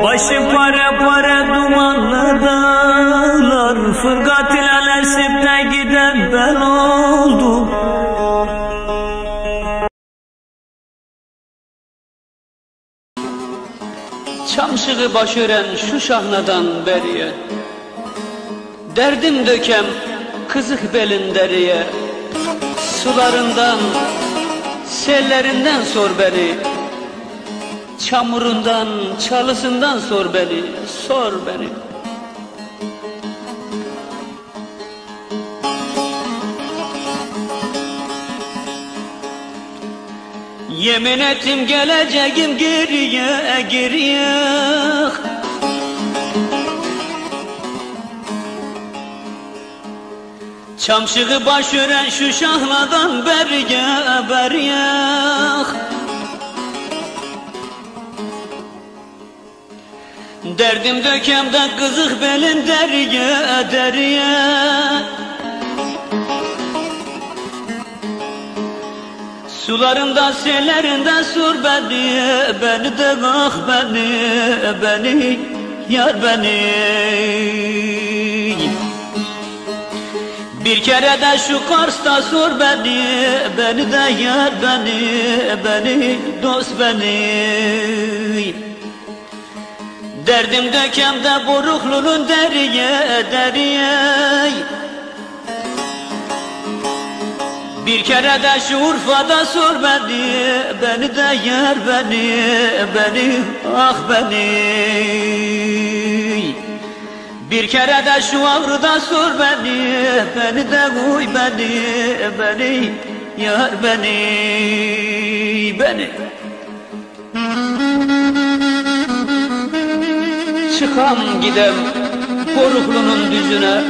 Başım para para dumanlı dağlar, fırgat ile nesipte giden ben oldum. Çamşığı başören şu şahnadan beriye, derdim dökem kızık belin deriye. Sularından, sellerinden sor beni, çamurundan, çalısından sor beni, sor beni. Yemin ettim geleceğim geriye, geriye. Çamşığı başören şu şahladan beriye, beriye. Derdim dökemde kızık belin deriye, deriye. Sularında sellerinde sur beni, beni de bak beni, beni, yar beni. Bir kere de şu Kars'ta sor beni, beni de yar beni, beni, dost beni. Derdim dökemde Boruklunun deriye, deriye. Bir kere de şu Urfa'da sor beni, beni de yar beni, beni, ah beni. Bir kere de şu Avru'da sor beni, beni de uy beni, beni, yar beni, beni. Çıkam gidem Boruklunun düzüne,